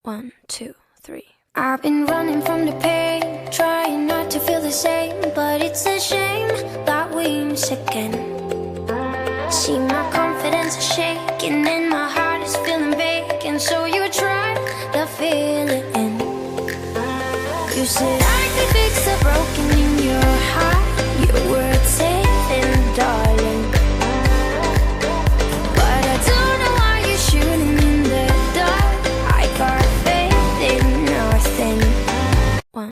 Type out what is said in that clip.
1, 2, 3. I've been running from the pain, trying not to feel the same, but it's a shame that we miss again. See, my confidence is shaking and my heart is feeling vacant, so you try to fill it in. You said I could fix a broken